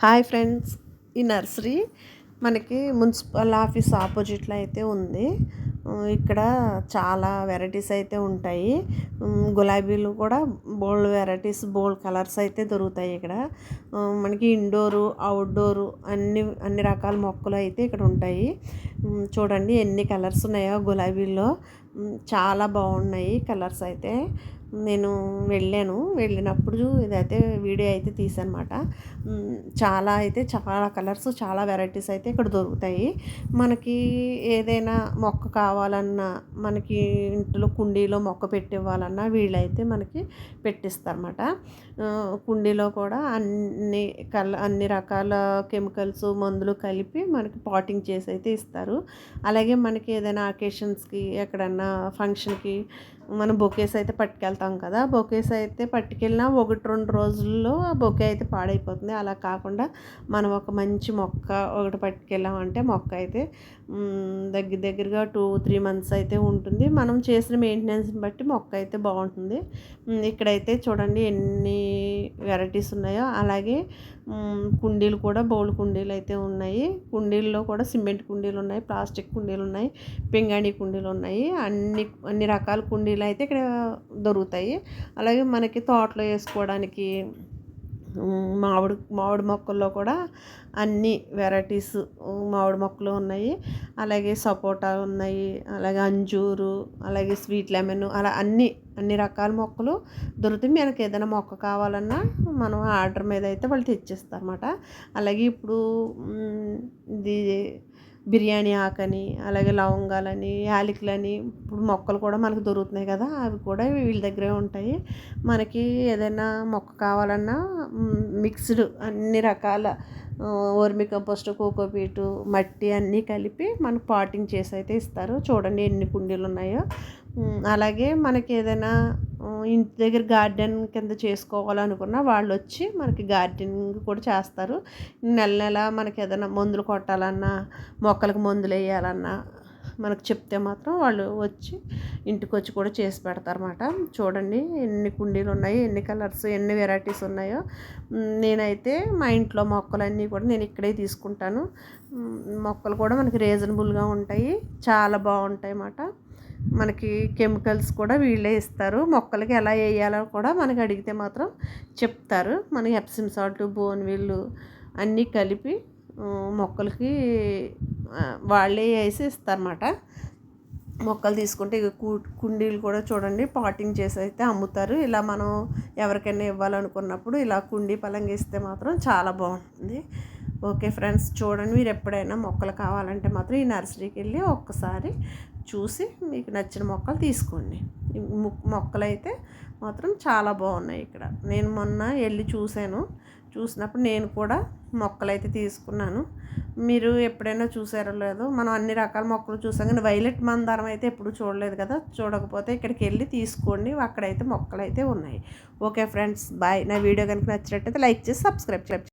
Hi friends, ఈ nursery మనకి municipal office ఆపోజిట్లో అయితే ఉంది. ఇక్కడ చాలా వెరైటీస్ అయితే ఉంటాయి. గులాబీలు కూడా బోల్డ్ వెరైటీస్, బోల్డ్ కలర్స్ అయితే దొరుకుతాయి ఇక్కడ. మనకి ఇండోరు, అవుట్డోరు అన్ని రకాల మొక్కలు అయితే ఇక్కడ ఉంటాయి. చూడండి ఎన్ని కలర్స్ ఉన్నాయో గులాబీల్లో. చాలా బాగున్నాయి కలర్స్ అయితే. నేను వెళ్ళినప్పుడు ఇదైతే వీడియో అయితే తీసానమాట. చాలా కలర్స్, చాలా వెరైటీస్ అయితే ఇక్కడ దొరుకుతాయి. మనకి ఏదైనా మొక్క కావాలన్నా, మనకి ఇంట్లో కుండీలో మొక్క పెట్టివ్వాలన్నా వీళ్ళైతే మనకి పెట్టిస్తారన్నమాట. కుండీలో కూడా అన్ని రకాల కెమికల్స్, మందులు కలిపి మనకి పాటింగ్ చేసి అయితే ఇస్తారు. అలాగే మనకి ఏదైనా అకేషన్స్కి, ఎక్కడన్నా ఫంక్షన్కి మనం బొకేస్ అయితే పట్టుకెళ్తాం కదా. బొకేస్ అయితే పట్టుకెళ్ళినా 1-2 రోజుల్లో ఆ బొకే అయితే పాడైపోతుంది. అలా కాకుండా మనం ఒక మంచి మొక్క ఒకటి పట్టుకెళ్ళామంటే మొక్క అయితే దగ్గరగా 2-3 మంత్స్ అయితే ఉంటుంది. మనం చేసిన మెయింటెనెన్స్ని బట్టి మొక్క అయితే బాగుంటుంది. ఇక్కడైతే చూడండి ఎన్ని వెరైటీస్ ఉన్నాయో. అలాగే కుండీలు కూడా బౌల్ కుండీలు అయితే ఉన్నాయి. కుండీల్లో కూడా సిమెంట్ కుండీలు ఉన్నాయి, ప్లాస్టిక్ కుండీలు ఉన్నాయి, పింగాణి కుండీలు ఉన్నాయి. అన్ని రకాల కుండీలు అయితే ఇక్కడ దొరుకుతాయి. అలాగే మనకి తోటలో వేసుకోవడానికి మామిడి మొక్కల్లో కూడా అన్ని వెరైటీస్ మామిడి మొక్కలు ఉన్నాయి. అలాగే సపోటా ఉన్నాయి, అలాగే అంజూరు, అలాగే స్వీట్ లెమన్, అలా అన్ని రకాల మొక్కలు దొరుకుతాయి. మనకి ఏదైనా మొక్క కావాలన్నా మనం ఆర్డర్ మీద అయితే వాళ్ళు తెచ్చిస్తారన్నమాట. అలాగే ఇప్పుడు ఇది బిర్యానీ ఆకని, అలాగే లవంగాలని, యాలకులని ఇప్పుడు మొక్కలు కూడా మనకు దొరుకుతున్నాయి కదా. అవి కూడా వీళ్ళ దగ్గరే ఉంటాయి. మనకి ఏదైనా మొక్క కావాలన్నా మిక్స్డ్ అన్ని రకాల వర్మి కంపోస్ట్, కోకోపీటు, మట్టి అన్నీ కలిపి మనకు పాటింగ్ చేసి అయితే ఇస్తారు. చూడండి ఎన్ని కుండీలు ఉన్నాయో. అలాగే మనకి ఏదైనా ఇంటి దగ్గర గార్డెన్ కింద చేసుకోవాలనుకున్న వాళ్ళు వచ్చి మనకి గార్డెనింగ్ కూడా చేస్తారు. నెల మనకి ఏదైనా మందులు కొట్టాలన్నా, మొక్కలకు మందులు వేయాలన్నా మనకు చెప్తే మాత్రం వాళ్ళు వచ్చి ఇంటికి వచ్చి కూడా చేసి పెడతారన్నమాట. చూడండి ఎన్ని కుండీలు ఉన్నాయి, ఎన్ని కలర్స్, ఎన్ని వెరైటీస్ ఉన్నాయో. నేనైతే మా ఇంట్లో మొక్కలన్నీ కూడా నేను ఇక్కడే తీసుకుంటాను. మొక్కలు కూడా మనకి రీజనబుల్గా ఉంటాయి, చాలా బాగుంటాయి అన్నమాట. మనకి కెమికల్స్ కూడా వీళ్ళే ఇస్తారు. మొక్కలకి ఎలా వేయాలో కూడా మనకి అడిగితే మాత్రం చెప్తారు. మనకి ఎప్సిమ్ సాల్ట్, బోన్విల్లు అన్నీ కలిపి మొక్కలకి వాళ్ళే వేసి ఇస్తారన్నమాట. మొక్కలు తీసుకుంటే కుండీలు కూడా చూడండి పాటింగ్ చేసి అయితే అమ్ముతారు. ఇలా మనం ఎవరికైనా ఇవ్వాలనుకున్నప్పుడు ఇలా కుండీ పలంగా ఇస్తే మాత్రం చాలా బాగుంటుంది. ఓకే ఫ్రెండ్స్, చూడండి మీరు ఎప్పుడైనా మొక్కలు కావాలంటే మాత్రం ఈ నర్సరీకి వెళ్ళి ఒక్కసారి చూసి మీకు నచ్చిన మొక్కలు తీసుకోండి. మొక్కలు అయితే మాత్రం చాలా బాగున్నాయి ఇక్కడ. నేను మొన్న వెళ్ళి చూసినప్పుడు నేను కూడా మొక్కలు అయితే తీసుకున్నాను. మీరు ఎప్పుడైనా చూసారో లేదో, మనం అన్ని రకాల మొక్కలు చూసాం కానీ వైలెట్ మందారం అయితే ఎప్పుడు చూడలేదు కదా. చూడకపోతే ఇక్కడికి వెళ్ళి తీసుకోండి, అక్కడైతే మొక్కలు అయితే ఉన్నాయి. Okay friends, bye. నా వీడియో కనుక నచ్చినట్టయితే లైక్ చేసి సబ్స్క్రైబ్ చేయండి.